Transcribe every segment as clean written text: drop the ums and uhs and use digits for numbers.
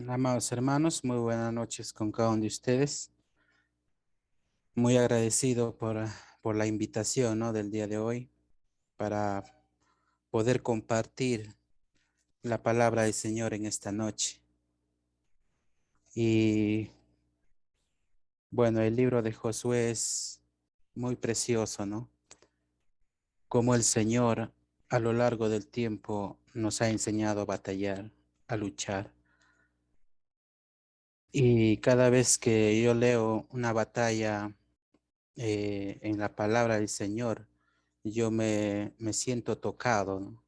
Amados hermanos, muy buenas noches con cada uno de ustedes. Muy agradecido por la invitación, ¿no? Del día de hoy para poder compartir la palabra del Señor en esta noche. Y bueno, el libro de Josué es muy precioso, ¿no? Como el Señor a lo largo del tiempo nos ha enseñado a batallar, a luchar. Y cada vez que yo leo una batalla en la palabra del Señor, yo me siento tocado, ¿no?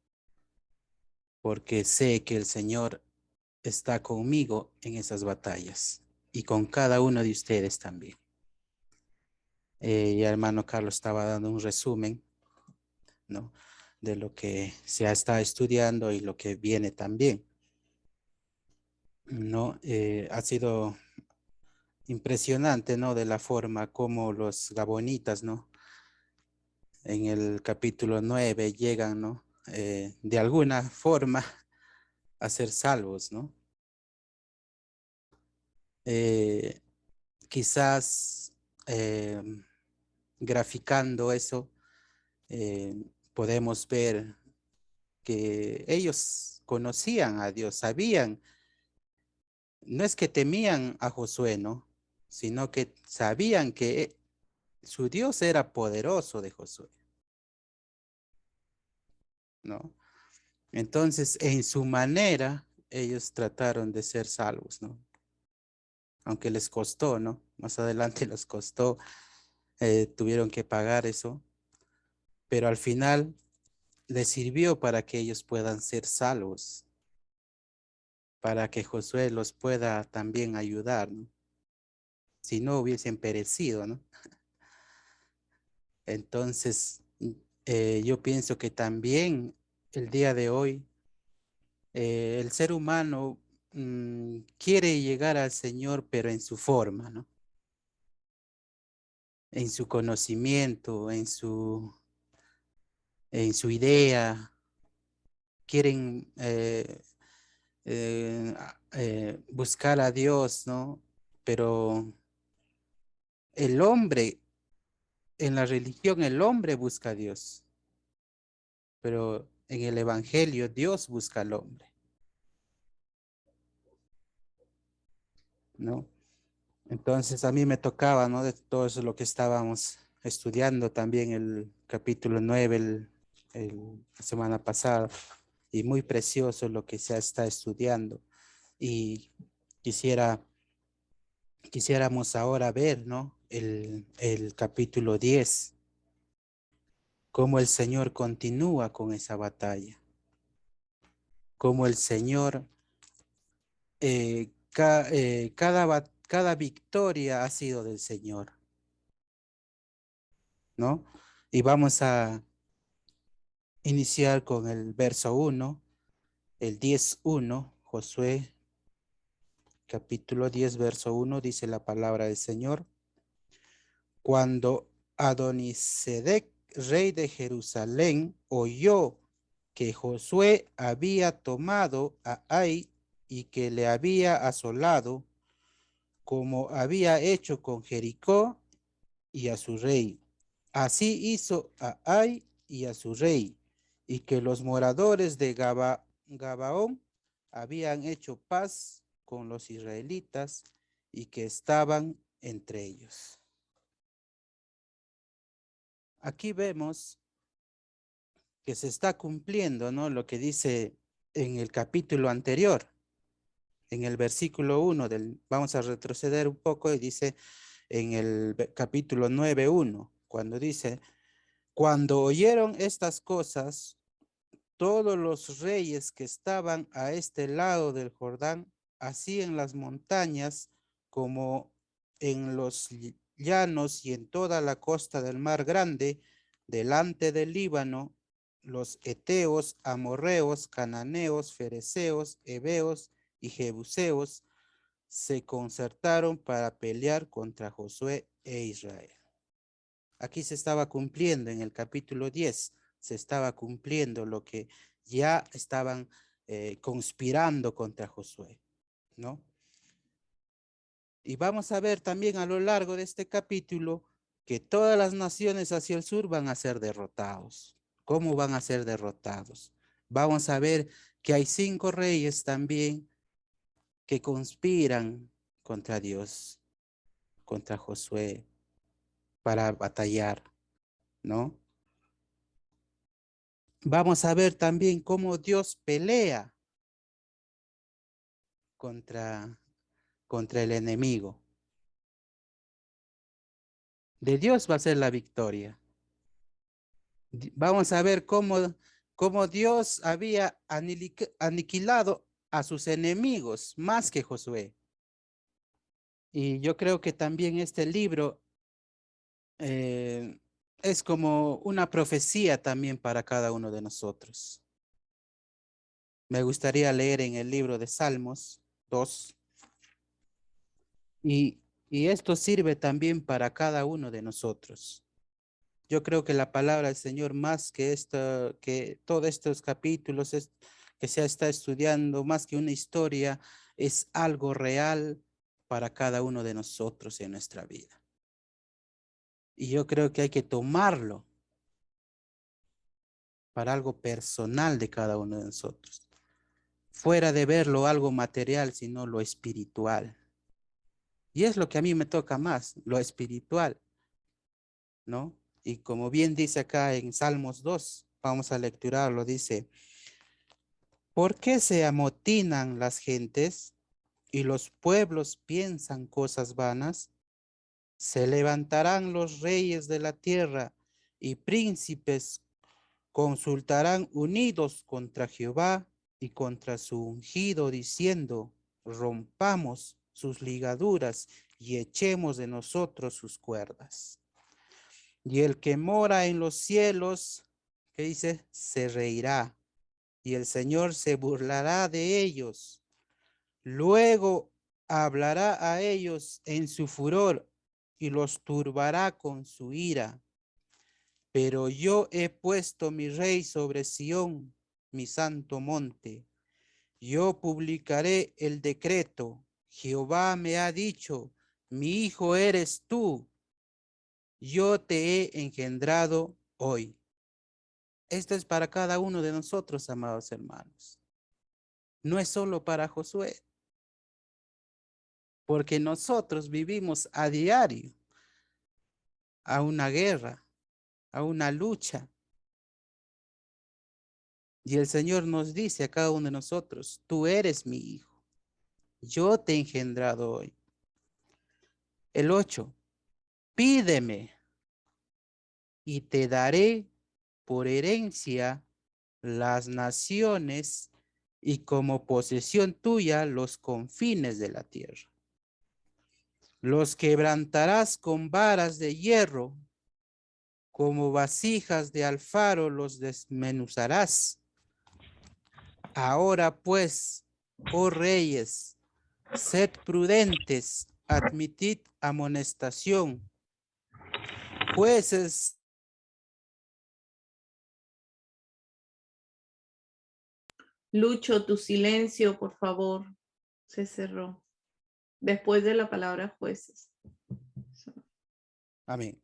Porque sé que el Señor está conmigo en esas batallas y con cada uno de ustedes también. Y el hermano Carlos estaba dando un resumen, ¿no? De lo que se ha estado estudiando y lo que viene también, ¿no? Ha sido impresionante, ¿no? De la forma como los gabonitas, ¿no? En el capítulo 9 llegan, ¿no? De alguna forma a ser salvos, ¿no? Eh, quizás eh, graficando eso, eh, podemos ver que ellos conocían a Dios, sabían, no es que temían a Josué, ¿no? Sino que sabían que su Dios era poderoso de Josué, ¿no? Entonces, en su manera, ellos trataron de ser salvos, ¿no? Aunque les costó, ¿no? Más adelante les costó, tuvieron que pagar eso, pero al final les sirvió para que ellos puedan ser salvos, para que Josué los pueda también ayudar, ¿no? Si no hubiesen perecido, ¿no? Entonces, yo pienso que también el día de hoy, el ser humano quiere llegar al Señor, pero en su forma, ¿no? En su conocimiento, en su idea, quieren buscar a Dios, ¿no? Pero el hombre, en la religión, el hombre busca a Dios, pero en el evangelio, Dios busca al hombre, ¿no? Entonces a mí me tocaba, ¿no? De todo eso lo que estábamos estudiando también el capítulo 9 la semana pasada, y muy precioso lo que se está estudiando. Y quisiera, quisiéramos ahora ver, ¿no? El capítulo 10, cómo el Señor continúa con esa batalla, cómo el Señor, cada victoria ha sido del Señor, ¿no? Y vamos a iniciar con el verso 1, el 10:1, Josué capítulo 10, verso 1, dice la palabra del Señor. Cuando Adonisedec, rey de Jerusalén, oyó que Josué había tomado a Ai y que le había asolado, como había hecho con Jericó y a su rey. Así hizo a Ai y a su rey, y que los moradores de Gabaón habían hecho paz con los israelitas y que estaban entre ellos. Aquí vemos que se está cumpliendo, ¿no? Lo que dice en el capítulo anterior, en el versículo 1 vamos a retroceder un poco y dice en el capítulo 9:1, cuando dice, cuando oyeron estas cosas, todos los reyes que estaban a este lado del Jordán, así en las montañas como en los llanos y en toda la costa del mar grande, delante del Líbano, los heteos, amorreos, cananeos, fereceos, heveos y jebuseos se concertaron para pelear contra Josué e Israel. Aquí se estaba cumpliendo en el capítulo 10, se estaba cumpliendo lo que ya estaban conspirando contra Josué. ¿no? Y vamos a ver también a lo largo de este capítulo que todas las naciones hacia el sur van a ser derrotados. ¿Cómo van a ser derrotados? Vamos a ver que hay 5 reyes también que conspiran contra Dios, contra Josué, para batallar, ¿no? Vamos a ver también cómo Dios pelea contra, contra el enemigo. De Dios va a ser la victoria. Vamos a ver cómo Dios había aniquilado a sus enemigos más que Josué. Y yo creo que también este libro es como una profecía también para cada uno de nosotros. Me gustaría leer en el libro de Salmos 2 y, y esto sirve también para cada uno de nosotros. Yo creo que la palabra del Señor, más que esto, que todos estos capítulos que se está estudiando, más que una historia, es algo real para cada uno de nosotros en nuestra vida. Y yo creo que hay que tomarlo para algo personal de cada uno de nosotros. Fuera de verlo algo material, sino lo espiritual. Y es lo que a mí me toca más, lo espiritual, ¿no? Y como bien dice acá en Salmos 2, vamos a lecturarlo, dice: ¿por qué se amotinan las gentes y los pueblos piensan cosas vanas? Se levantarán los reyes de la tierra y príncipes consultarán unidos contra Jehová y contra su ungido, diciendo: rompamos sus ligaduras y echemos de nosotros sus cuerdas. Y el que mora en los cielos, ¿qué dice? Se reirá, y el Señor se burlará de ellos. Luego hablará a ellos en su furor y los turbará con su ira. Pero yo he puesto mi rey sobre Sión, mi santo monte. Yo publicaré el decreto. Jehová me ha dicho: mi hijo eres tú. Yo te he engendrado hoy. Esto es para cada uno de nosotros, amados hermanos. No es solo para Josué, porque nosotros vivimos a diario a una guerra, a una lucha. Y el Señor nos dice a cada uno de nosotros: tú eres mi hijo, yo te he engendrado hoy. El 8, pídeme y te daré por herencia las naciones y como posesión tuya los confines de la tierra. Los quebrantarás con varas de hierro, como vasijas de alfaro los desmenuzarás. Ahora pues, oh reyes, sed prudentes, admitid amonestación. Jueces, Lucho, tu silencio, por favor. Se cerró. Después de la palabra jueces. amén.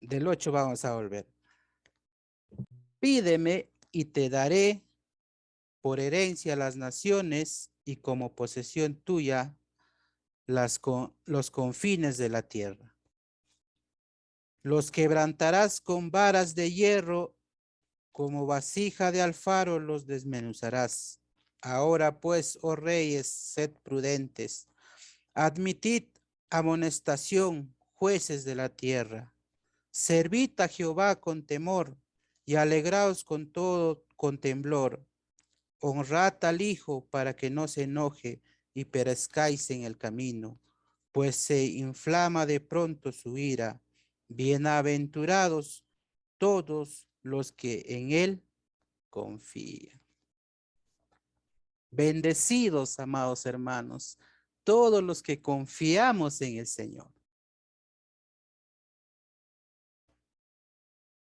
Del 8 vamos a volver. Pídeme y te daré por herencia las naciones y como posesión tuya los confines de la tierra. Los quebrantarás con varas de hierro, como vasija de alfaro los desmenuzarás. Ahora pues, oh reyes, sed prudentes. Admitid amonestación, jueces de la tierra. Servid a Jehová con temor y alegraos con temblor. Honrad al Hijo para que no se enoje y perezcáis en el camino, pues se inflama de pronto su ira. Bienaventurados todos los que en él confían. Bendecidos, amados hermanos, todos los que confiamos en el Señor.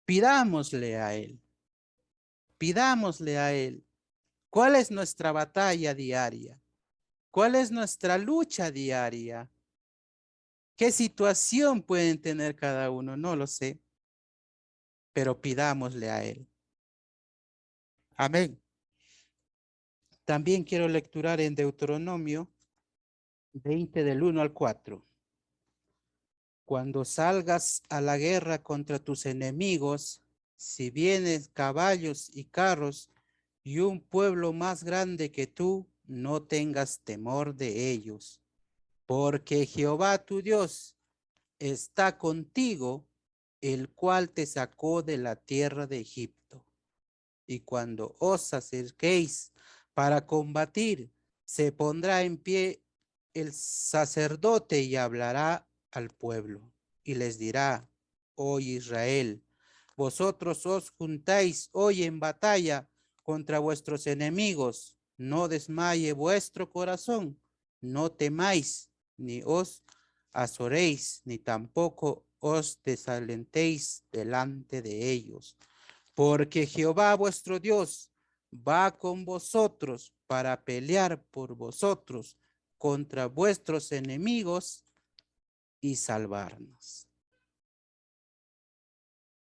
Pidámosle a Él, pidámosle a Él. ¿Cuál es nuestra batalla diaria? ¿Cuál es nuestra lucha diaria? ¿Qué situación pueden tener cada uno? No lo sé, pero pidámosle a Él. Amén. También quiero lecturar en Deuteronomio 20 del 1 al 4. Cuando salgas a la guerra contra tus enemigos, si vienen caballos y carros y un pueblo más grande que tú, no tengas temor de ellos, porque Jehová tu Dios está contigo, el cual te sacó de la tierra de Egipto. Y cuando os acerquéis para combatir, se pondrá en pie el sacerdote y hablará al pueblo y les dirá: oh Israel, vosotros os juntáis hoy en batalla contra vuestros enemigos. No desmaye vuestro corazón, no temáis, ni os azoréis, ni tampoco os desalentéis delante de ellos, porque Jehová vuestro Dios va con vosotros para pelear por vosotros contra vuestros enemigos y salvarnos.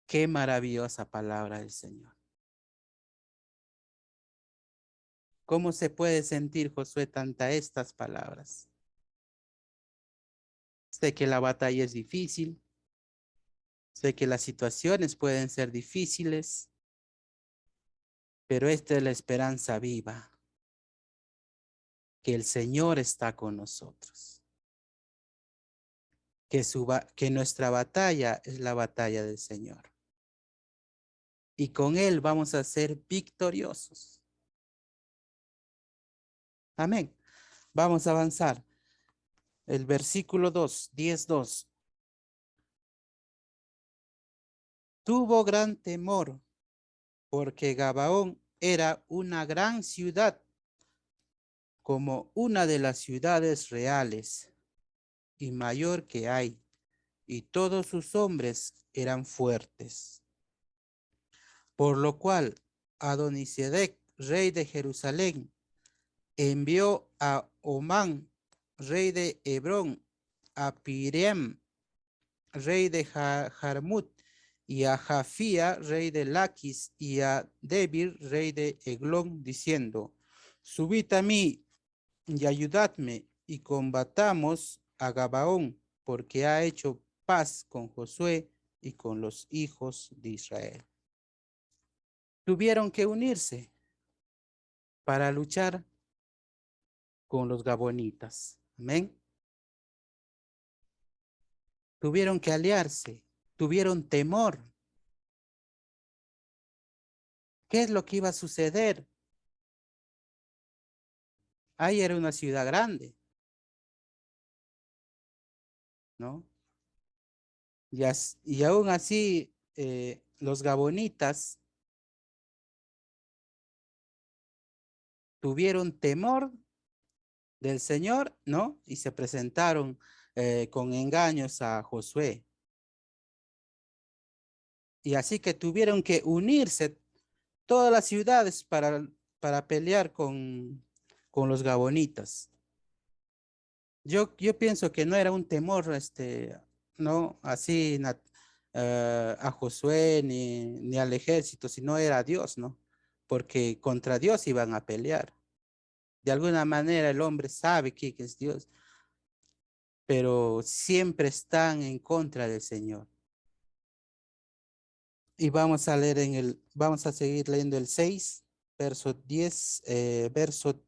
Qué maravillosa palabra del Señor. ¿Cómo se puede sentir, Josué, tanta estas palabras? Sé que la batalla es difícil, sé que las situaciones pueden ser difíciles, pero esta es la esperanza viva, que el Señor está con nosotros, que nuestra batalla es la batalla del Señor. Y con Él vamos a ser victoriosos. Amén. Vamos a avanzar. El versículo 2, 10:2. Tuvo gran temor porque Gabaón era una gran ciudad, como una de las ciudades reales y mayor que hay, y todos sus hombres eran fuertes. Por lo cual Adonisedec, rey de Jerusalén, envió a Omán, rey de Hebrón, a Pirem, rey de Jarmut, y a Jafía, rey de Laquis, y a Debir, rey de Eglón, diciendo: subid a mí y ayudadme, y combatamos a Gabaón, porque ha hecho paz con Josué y con los hijos de Israel. Tuvieron que unirse para luchar con los gabonitas. Amén. Tuvieron que aliarse, tuvieron temor. ¿Qué es lo que iba a suceder? Ahí era una ciudad grande, ¿no? Y aún así, los gabonitas tuvieron temor del Señor, ¿no? Y se presentaron con engaños a Josué. Y así que tuvieron que unirse todas las ciudades para pelear con los gabonitas. Yo pienso que no era un temor, no así a Josué ni al ejército, sino era a Dios, ¿no? Porque contra Dios iban a pelear. De alguna manera el hombre sabe que es Dios, pero siempre están en contra del Señor. Y vamos a seguir leyendo el 6, verso 10, verso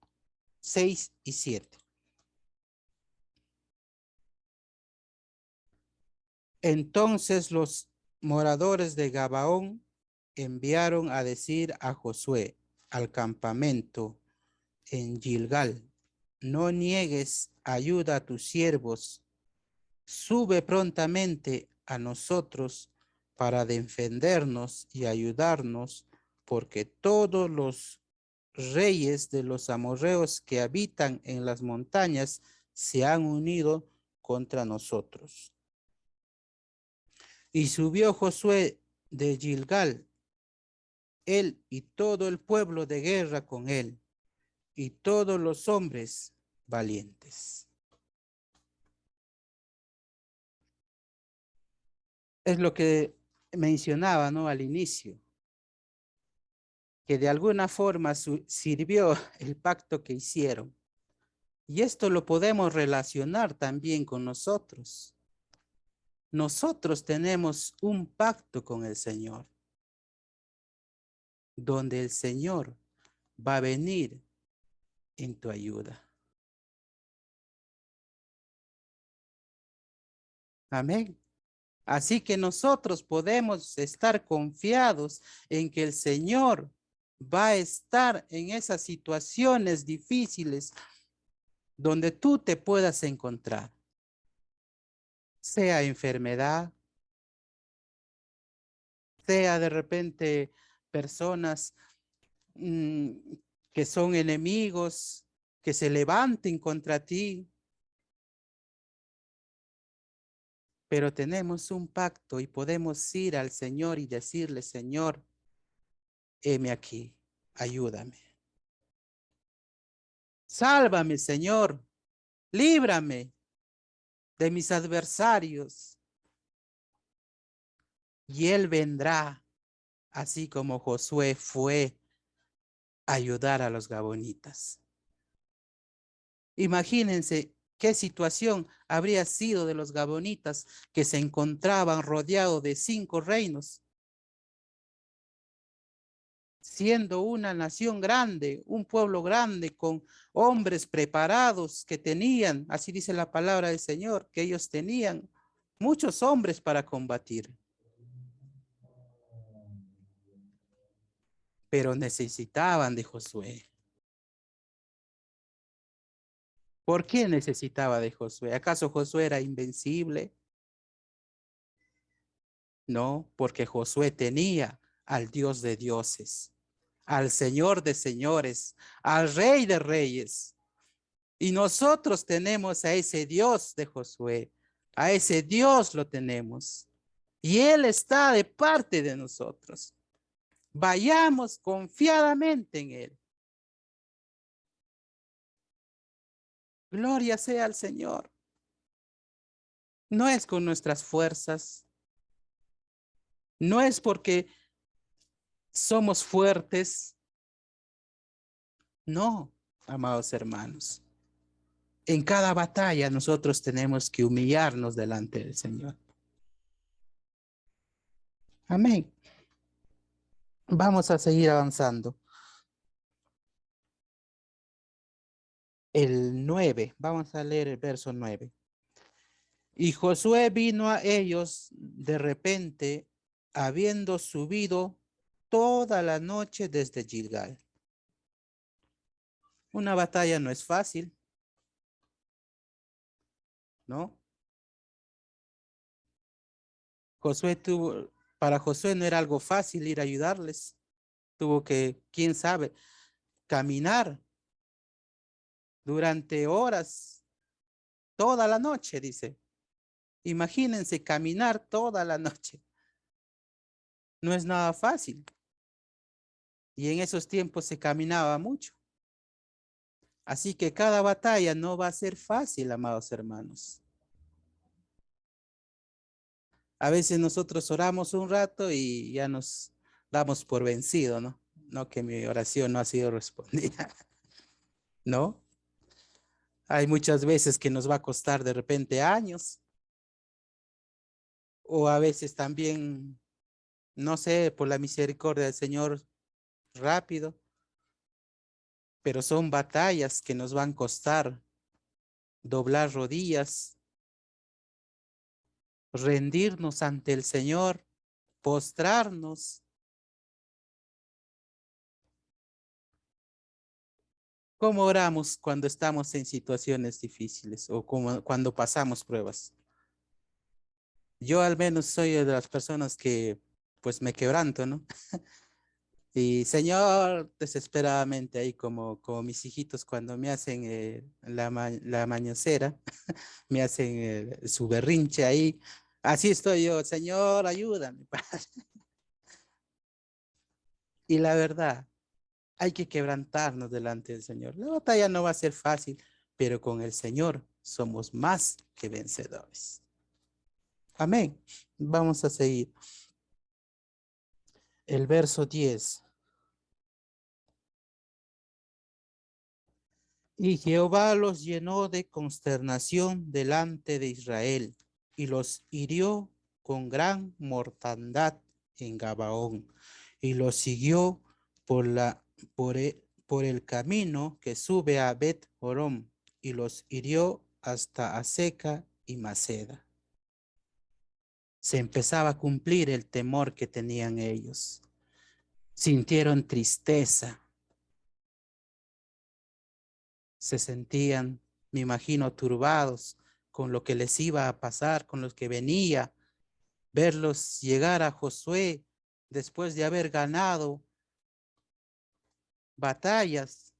6 y 7. Entonces los moradores de Gabaón enviaron a decir a Josué al campamento en Gilgal: no niegues ayuda a tus siervos, sube prontamente a nosotros para defendernos y ayudarnos, porque todos los reyes de los amorreos que habitan en las montañas se han unido contra nosotros. Y subió Josué de Gilgal, él y todo el pueblo de guerra con él, y todos los hombres, valientes. Es lo que mencionaba, ¿no? Al inicio, que de alguna forma sirvió el pacto que hicieron. Y esto lo podemos relacionar también con nosotros. Nosotros tenemos un pacto con el Señor, donde el Señor va a venir en tu ayuda. Amén. Así que nosotros podemos estar confiados en que el Señor va a estar en esas situaciones difíciles donde tú te puedas encontrar, sea enfermedad, sea de repente personas mm, que son enemigos, que se levanten contra ti, pero tenemos un pacto y podemos ir al Señor y decirle, Señor, heme aquí, ayúdame. Sálvame, Señor, líbrame de mis adversarios. Y Él vendrá, así como Josué fue a ayudar a los gabonitas. Imagínense qué situación habría sido de los gabonitas que se encontraban rodeados de 5 reinos, siendo una nación grande, un pueblo grande, con hombres preparados que tenían, así dice la palabra del Señor, que ellos tenían muchos hombres para combatir, pero necesitaban de Josué. ¿Por qué necesitaba de Josué? ¿Acaso Josué era invencible? No, porque Josué tenía al Dios de dioses, al Señor de señores, al Rey de reyes. Y nosotros tenemos a ese Dios de Josué, a ese Dios lo tenemos. Y Él está de parte de nosotros. Vayamos confiadamente en Él. Gloria sea al Señor. No es con nuestras fuerzas, no es porque somos fuertes, no, amados hermanos. En cada batalla nosotros tenemos que humillarnos delante del Señor. Amén. Vamos a seguir avanzando. El 9, vamos a leer el verso 9. Y Josué vino a ellos de repente, habiendo subido toda la noche desde Gilgal. Una batalla no es fácil, ¿no? Para Josué no era algo fácil ir a ayudarles. Tuvo que, quién sabe, caminar durante horas, toda la noche, dice. Imagínense caminar toda la noche. No es nada fácil. Y en esos tiempos se caminaba mucho. Así que cada batalla no va a ser fácil, amados hermanos. A veces nosotros oramos un rato y ya nos damos por vencido, ¿no? No que mi oración no ha sido respondida, ¿no? Hay muchas veces que nos va a costar de repente años, o a veces también, no sé, por la misericordia del Señor, rápido, pero son batallas que nos van a costar doblar rodillas, rendirnos ante el Señor, postrarnos. ¿Cómo oramos cuando estamos en situaciones difíciles o cuando pasamos pruebas? Yo al menos soy de las personas que pues me quebranto, ¿no? Y Señor, desesperadamente ahí como mis hijitos cuando me hacen la mañosera, me hacen su berrinche ahí. Así estoy yo, Señor, ayúdame, Padre. Y la verdad, hay que quebrantarnos delante del Señor. La batalla no va a ser fácil, pero con el Señor somos más que vencedores. Amén. Vamos a seguir. El verso 10. Y Jehová los llenó de consternación delante de Israel y los hirió con gran mortandad en Gabaón y los siguió por el camino que sube a Bet Horom y los hirió hasta Aseca y Maceda. Se empezaba a cumplir el temor que tenían ellos. Sintieron tristeza. Se sentían, me imagino, turbados con lo que les iba a pasar, con lo que venía. Verlos llegar a Josué después de haber ganado batallas.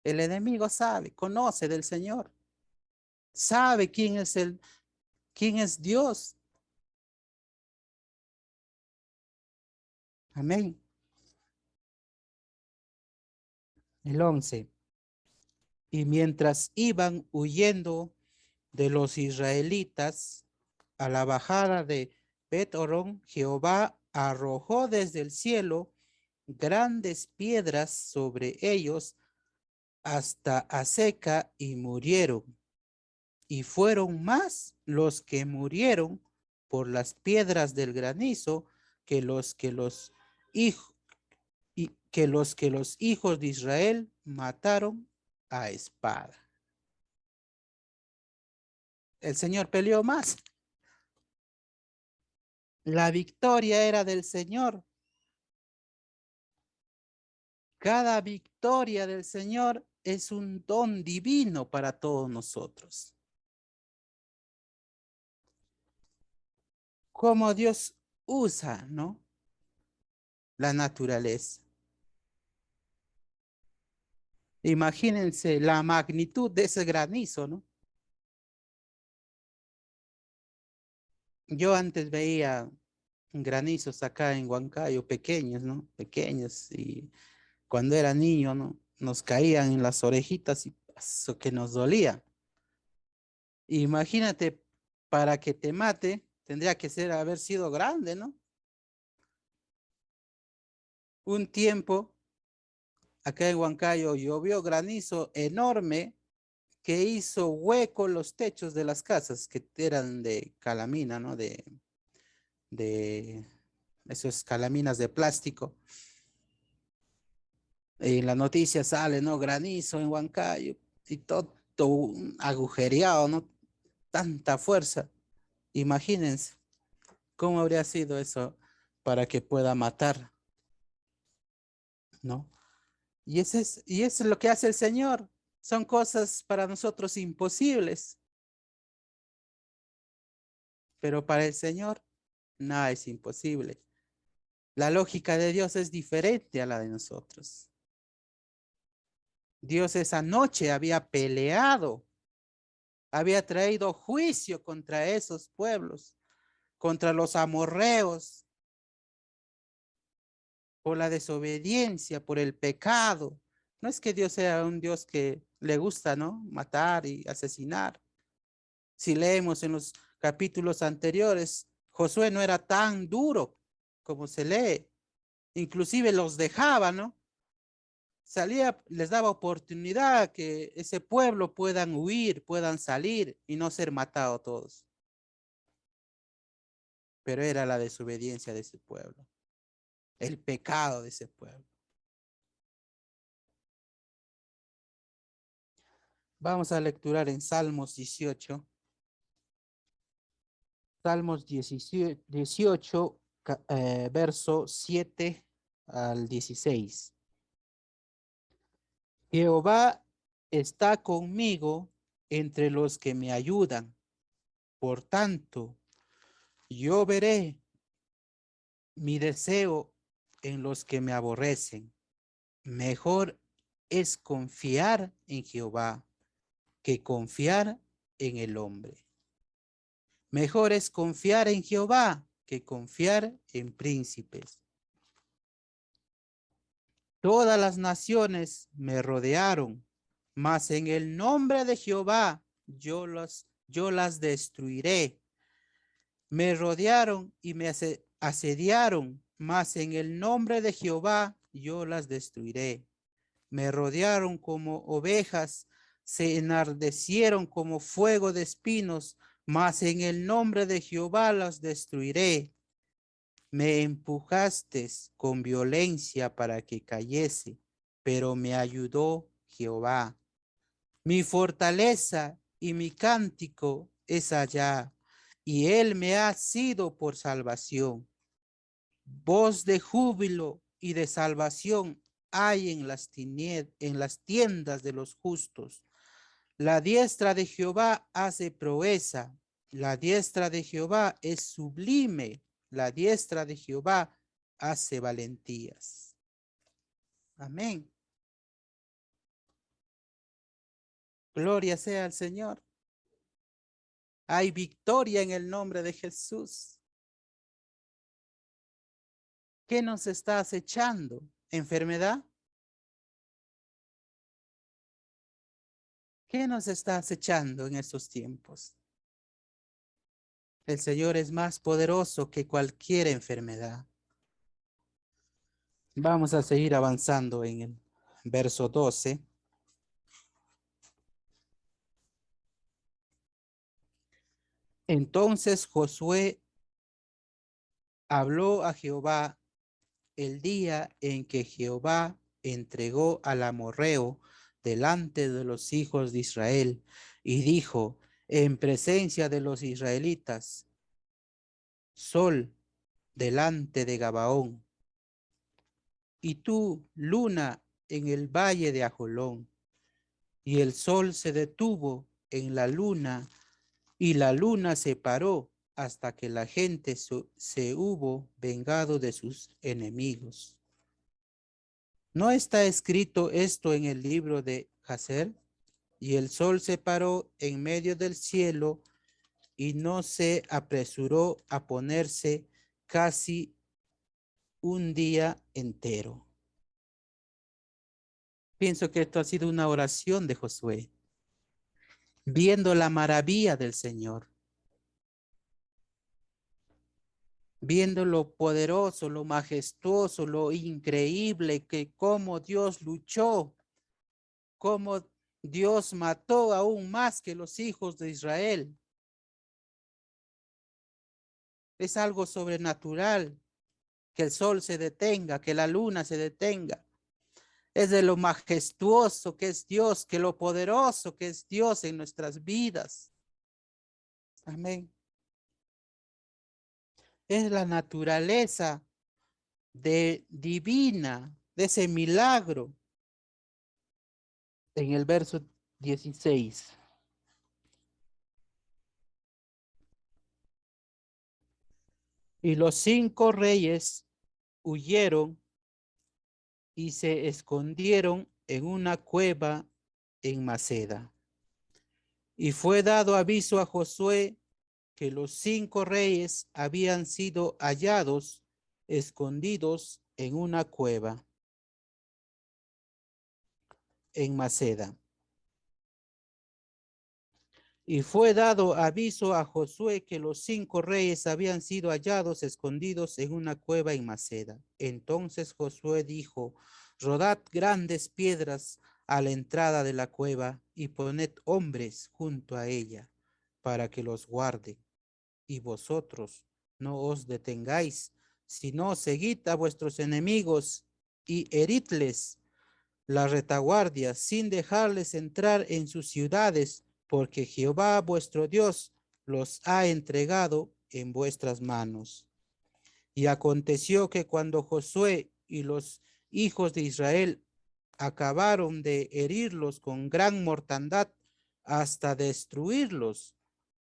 El enemigo sabe, conoce del Señor. Sabe quién es Dios. Amén. El 11. Y mientras iban huyendo de los israelitas a la bajada de Bet-Horón, Jehová arrojó desde el cielo grandes piedras sobre ellos hasta Aseca y murieron. Y fueron más los que murieron por las piedras del granizo que los hijos que los hijos de Israel mataron a espada. El Señor peleó más. La victoria era del Señor. Cada victoria del Señor es un don divino para todos nosotros. Como Dios usa, ¿no? La naturaleza. Imagínense la magnitud de ese granizo, ¿no? Yo antes veía granizos acá en Huancayo, pequeños, ¿no? Pequeños, y cuando era niño, ¿no? Nos caían en las orejitas y eso que nos dolía. Imagínate, para que te mate, tendría que haber sido grande, ¿no? Un tiempo, acá en Huancayo, llovió granizo enorme que hizo hueco los techos de las casas que eran de calamina, ¿no? De esas calaminas de plástico. En la noticia sale, ¿no? Granizo en Huancayo y todo agujereado, ¿no? Tanta fuerza. Imagínense cómo habría sido eso para que pueda matar, ¿no? Y eso es lo que hace el Señor. Son cosas para nosotros imposibles, pero para el Señor nada es imposible. La lógica de Dios es diferente a la de nosotros. Dios esa noche había peleado, había traído juicio contra esos pueblos, contra los amorreos, por la desobediencia, por el pecado. No es que Dios sea un Dios que le gusta, ¿no? Matar y asesinar. Si leemos en los capítulos anteriores, Josué no era tan duro como se lee. Inclusive los dejaba, ¿no? Salía, les daba oportunidad que ese pueblo puedan huir, puedan salir y no ser matados todos. Pero era la desobediencia de ese pueblo, el pecado de ese pueblo. Vamos a lecturar en Salmos 18. Salmos 18, verso 7 al 16. Jehová está conmigo entre los que me ayudan. Por tanto, yo veré mi deseo en los que me aborrecen. Mejor es confiar en Jehová que confiar en el hombre. Mejor es confiar en Jehová que confiar en príncipes. Todas las naciones me rodearon, mas en el nombre de Jehová yo las destruiré. Me rodearon y me asediaron, mas en el nombre de Jehová yo las destruiré. Me rodearon como ovejas, se enardecieron como fuego de espinos, mas en el nombre de Jehová las destruiré. Me empujaste con violencia para que cayese, pero me ayudó Jehová. Mi fortaleza y mi cántico es allá, y él me ha sido por salvación. Voz de júbilo y de salvación hay en las tiendas de los justos. La diestra de Jehová hace proeza, la diestra de Jehová es sublime, la diestra de Jehová hace valentías. Amén. Gloria sea al Señor. Hay victoria en el nombre de Jesús. ¿Qué nos está acechando? ¿Enfermedad? ¿Qué nos está acechando en estos tiempos? El Señor es más poderoso que cualquier enfermedad. Vamos a seguir avanzando en el verso 12. Entonces Josué habló a Jehová el día en que Jehová entregó al amorreo delante de los hijos de Israel y dijo en presencia de los israelitas: Sol delante de Gabaón, y tú, luna, en el valle de Ajolón. Y el sol se detuvo en la luna, y la luna se paró hasta que la gente se hubo vengado de sus enemigos. ¿No está escrito esto en el libro de Jacer? Y el sol se paró en medio del cielo y no se apresuró a ponerse casi un día entero. Pienso que esto ha sido una oración de Josué, viendo la maravilla del Señor, viendo lo poderoso, lo majestuoso, lo increíble, que cómo Dios luchó, cómo Dios mató aún más que los hijos de Israel. Es algo sobrenatural que el sol se detenga, que la luna se detenga. Es de lo majestuoso que es Dios, que lo poderoso que es Dios en nuestras vidas. Amén. Es la naturaleza divina de ese milagro. En el verso 16. Y los 5 reyes huyeron y se escondieron en una cueva en Maceda. Y fue dado aviso a Josué que los 5 reyes habían sido hallados escondidos en una cueva en Maceda. Y fue dado aviso a Josué que los 5 reyes habían sido hallados escondidos en una cueva en Maceda. Entonces Josué dijo: rodad grandes piedras a la entrada de la cueva y poned hombres junto a ella para que los guarden. Y vosotros no os detengáis, sino seguid a vuestros enemigos y heridles la retaguardia sin dejarles entrar en sus ciudades, porque Jehová vuestro Dios los ha entregado en vuestras manos. Y aconteció que cuando Josué y los hijos de Israel acabaron de herirlos con gran mortandad hasta destruirlos,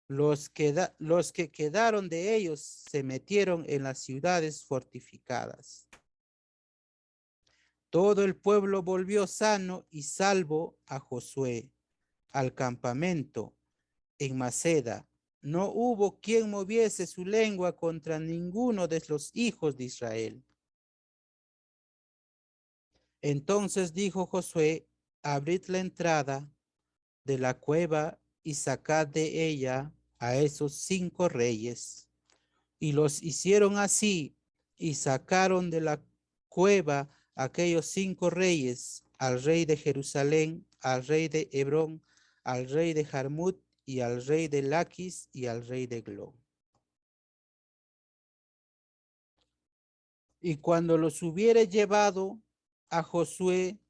los que quedaron de ellos se metieron en las ciudades fortificadas. Todo el pueblo volvió sano y salvo a Josué al campamento en Maceda. No hubo quien moviese su lengua contra ninguno de los hijos de Israel. Entonces dijo Josué, abrid la entrada de la cueva y sacad de ella a esos 5 reyes. Y los hicieron así, y sacaron de la cueva aquellos 5 reyes, al rey de Jerusalén, al rey de Hebrón, al rey de Jarmut, y al rey de Laquis, y al rey de Glón. Y cuando los hubiere llevado a Josué,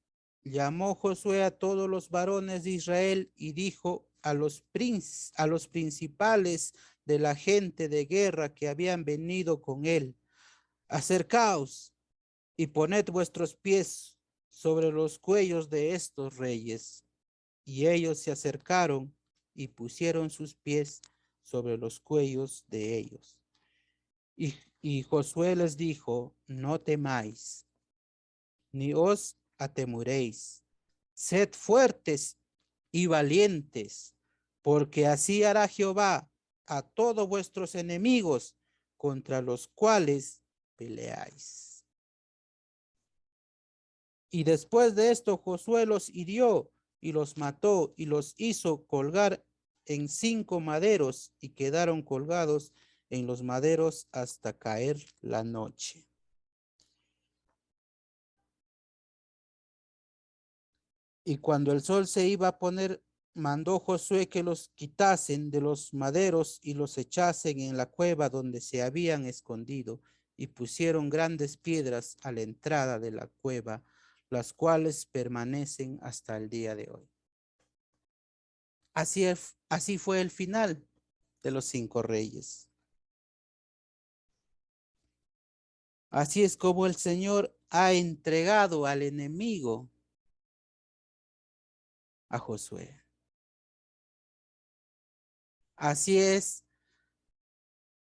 llamó Josué a todos los varones de Israel y dijo a los principales de la gente de guerra que habían venido con él: acercaos y poned vuestros pies sobre los cuellos de estos reyes. Y ellos se acercaron y pusieron sus pies sobre los cuellos de ellos. Y Josué les dijo: no temáis, ni os atemoréis. Sed fuertes y valientes, porque así hará Jehová a todos vuestros enemigos contra los cuales peleáis. Y después de esto Josué los hirió y los mató y los hizo colgar en 5 maderos y quedaron colgados en los maderos hasta caer la noche. Y cuando el sol se iba a poner, mandó Josué que los quitasen de los maderos y los echasen en la cueva donde se habían escondido, y pusieron grandes piedras a la entrada de la cueva, las cuales permanecen hasta el día de hoy. Así fue el final de los 5 reyes. Así es como el Señor ha entregado al enemigo a Josué. Así es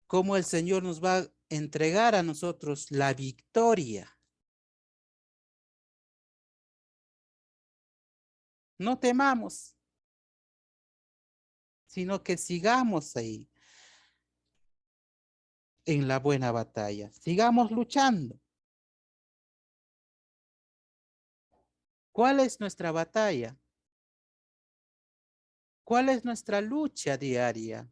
como el Señor nos va a entregar a nosotros la victoria. No temamos, sino que sigamos ahí en la buena batalla. Sigamos luchando. ¿Cuál es nuestra batalla? ¿Cuál es nuestra lucha diaria?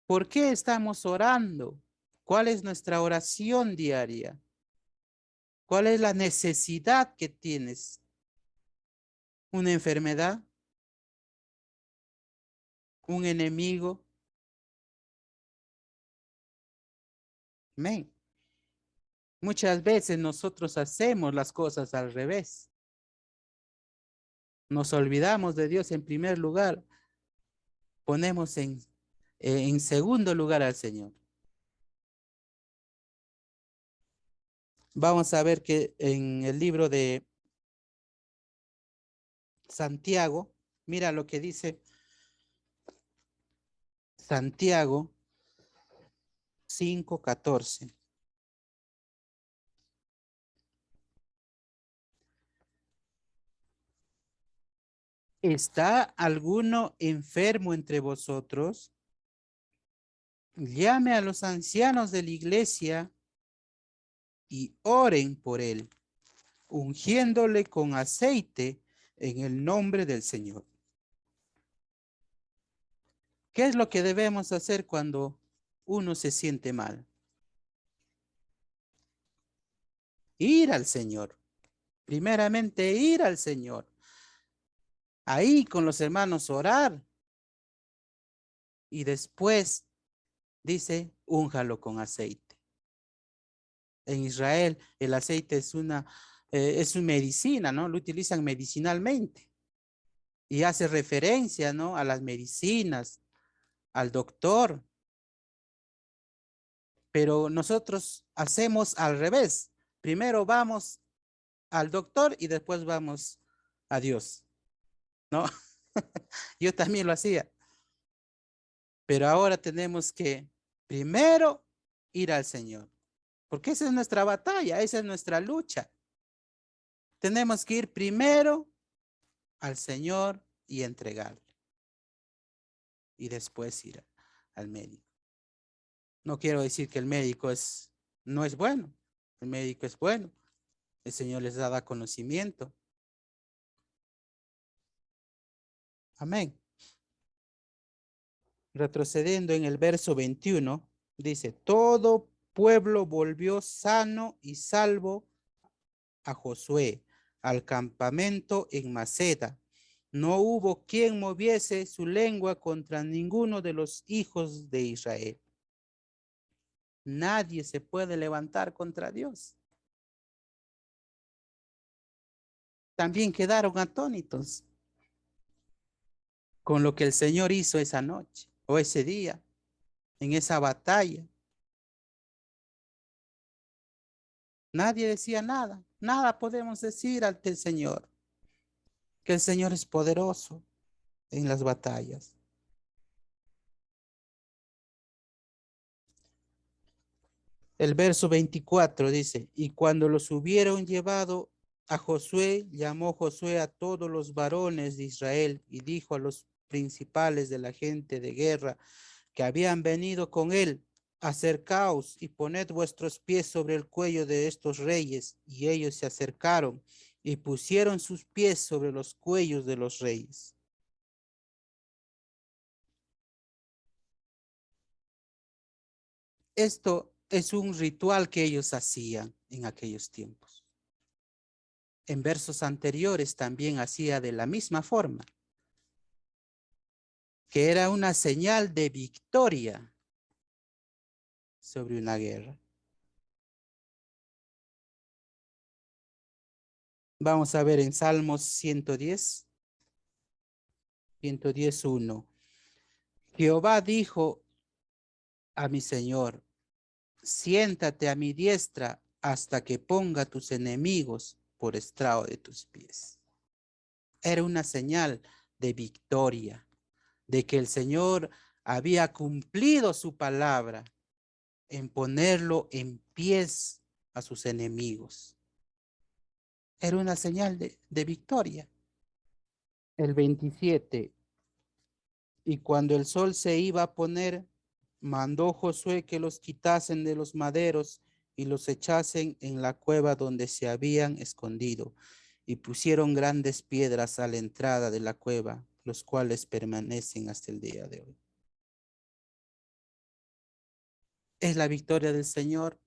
¿Por qué estamos orando? ¿Cuál es nuestra oración diaria? ¿Cuál es la necesidad que tienes? ¿Una enfermedad? ¿Un enemigo? Amén. Muchas veces nosotros hacemos las cosas al revés. Nos olvidamos de Dios en primer lugar. Ponemos en segundo lugar al Señor. Vamos a ver que en el libro de Santiago, mira lo que dice Santiago 5:14. ¿Está alguno enfermo entre vosotros? Llame a los ancianos de la iglesia y oren por él, ungiéndole con aceite en el nombre del Señor. ¿Qué es lo que debemos hacer cuando uno se siente mal? Ir al Señor. Primeramente ir al Señor. Ahí con los hermanos orar. Y después dice, únjalo con aceite. En Israel el aceite es una medicina, ¿no? Lo utilizan medicinalmente. Y hace referencia, ¿no? A las medicinas, al doctor. Pero nosotros hacemos al revés. Primero vamos al doctor y después vamos a Dios, ¿no? Yo también lo hacía. Pero ahora tenemos que primero ir al Señor. Porque esa es nuestra batalla, esa es nuestra lucha. Tenemos que ir primero al Señor y entregarle. Y después ir al médico. No quiero decir que el médico no es bueno. El médico es bueno. El Señor les da conocimiento. Amén. Retrocediendo en el verso 21, dice, todo pueblo volvió sano y salvo a Josué, al campamento en Maceda. No hubo quien moviese su lengua contra ninguno de los hijos de Israel. Nadie se puede levantar contra Dios. También quedaron atónitos con lo que el Señor hizo esa noche o ese día, en esa batalla. Nadie decía nada, nada podemos decir ante el Señor, que el Señor es poderoso en las batallas. El verso 24 dice, y cuando los hubieron llevado a Josué, llamó Josué a todos los varones de Israel y dijo a los principales de la gente de guerra que habían venido con él, acercaos y poned vuestros pies sobre el cuello de estos reyes. Y ellos se acercaron y pusieron sus pies sobre los cuellos de los reyes. Esto es un ritual que ellos hacían en aquellos tiempos. En versos anteriores también hacía de la misma forma, que era una señal de victoria sobre una guerra. Vamos a ver en Salmos 110, 110:1. Jehová dijo a mi Señor, siéntate a mi diestra hasta que ponga tus enemigos por estrado de tus pies. Era una señal de victoria, de que el Señor había cumplido su palabra en ponerlo en pies a sus enemigos. Era una señal de victoria. El 27. Y cuando el sol se iba a poner, mandó Josué que los quitasen de los maderos y los echasen en la cueva donde se habían escondido. Y pusieron grandes piedras a la entrada de la cueva, los cuales permanecen hasta el día de hoy. Es la victoria del Señor.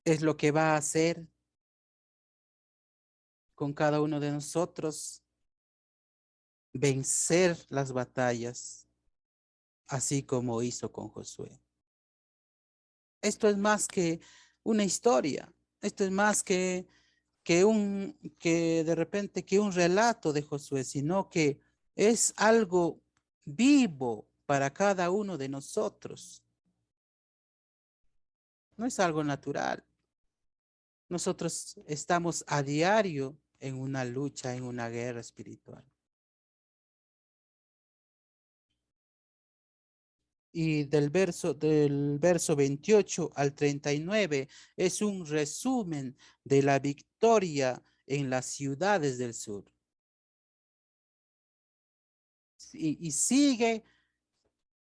Es lo que va a hacer con cada uno de nosotros, vencer las batallas, así como hizo con Josué. Esto es más que una historia, esto es más que de repente que un relato de Josué, sino que es algo vivo para cada uno de nosotros. No es algo natural. Nosotros estamos a diario en una lucha, en una guerra espiritual. Y del verso 28 al 39 es un resumen de la victoria en las ciudades del sur. Y sigue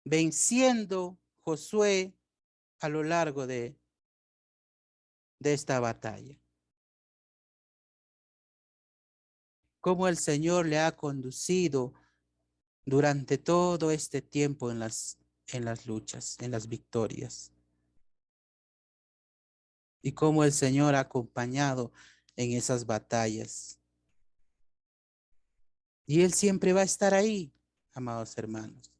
venciendo Josué a lo largo de esta batalla. Cómo el Señor le ha conducido durante todo este tiempo en las luchas, en las victorias. Y cómo el Señor ha acompañado en esas batallas. Y Él siempre va a estar ahí, amados hermanos.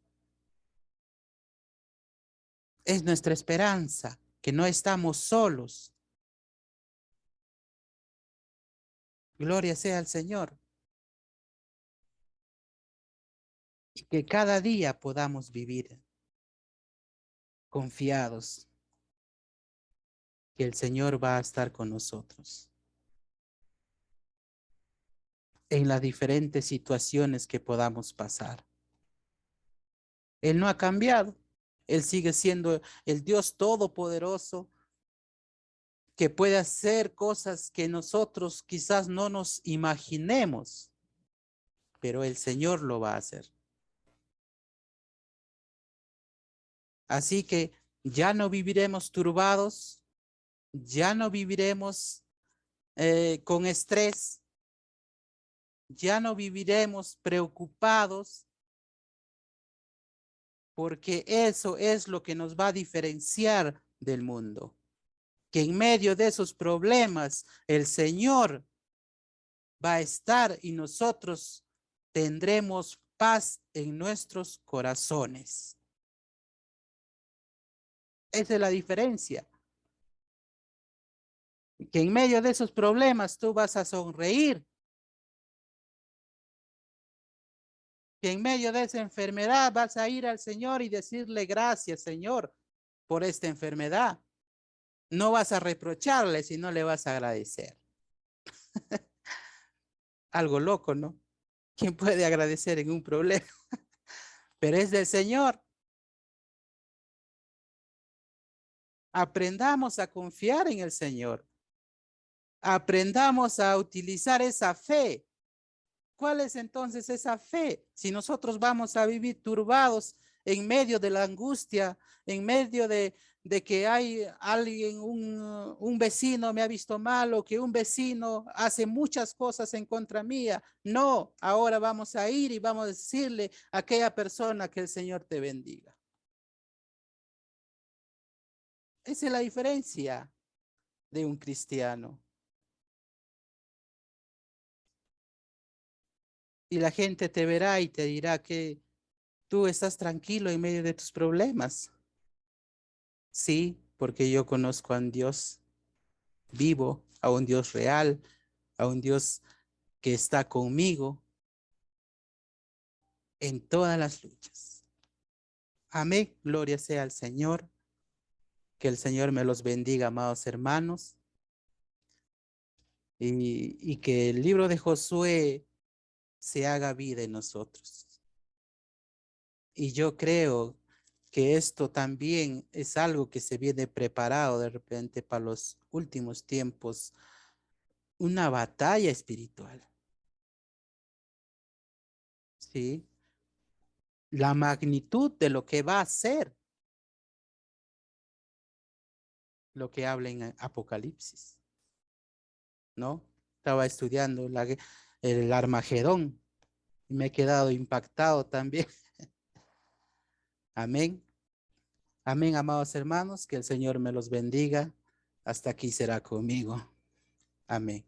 Es nuestra esperanza que no estamos solos. Gloria sea al Señor. Y que cada día podamos vivir confiados que el Señor va a estar con nosotros en las diferentes situaciones que podamos pasar. Él no ha cambiado. Él sigue siendo el Dios todopoderoso que puede hacer cosas que nosotros quizás no nos imaginemos, pero el Señor lo va a hacer. Así que Ya no viviremos turbados, ya no viviremos con estrés, ya no viviremos preocupados, porque eso es lo que nos va a diferenciar del mundo. Que en medio de esos problemas el Señor va a estar y nosotros tendremos paz en nuestros corazones. Esa es la diferencia. Que en medio de esos problemas tú vas a sonreír. Que en medio de esa enfermedad vas a ir al Señor y decirle gracias, Señor, por esta enfermedad. No vas a reprocharle, sino le vas a agradecer. Algo loco, ¿no? ¿Quién puede agradecer en un problema? Pero es del Señor. Aprendamos a confiar en el Señor. Aprendamos a utilizar esa fe. ¿Cuál es entonces esa fe? Si nosotros vamos a vivir turbados en medio de la angustia, en medio de que hay alguien, un vecino me ha visto mal o que un vecino hace muchas cosas en contra mía. No, ahora vamos a ir y vamos a decirle a aquella persona que el Señor te bendiga. Esa es la diferencia de un cristiano. Y la gente te verá y te dirá que tú estás tranquilo en medio de tus problemas. Sí, porque yo conozco a un Dios vivo, a un Dios real, a un Dios que está conmigo en todas las luchas. Amén, gloria sea al Señor. Que el Señor me los bendiga, amados hermanos. Y que el libro de Josué se haga vida en nosotros. Y yo creo que esto también es algo que se viene preparado de repente para los últimos tiempos, una batalla espiritual, ¿sí? La magnitud de lo que va a ser lo que habla en Apocalipsis, ¿no? Estaba estudiando el Armagedón y me he quedado impactado también. Amén. Amén, amados hermanos, que el Señor me los bendiga. Hasta aquí será conmigo. Amén.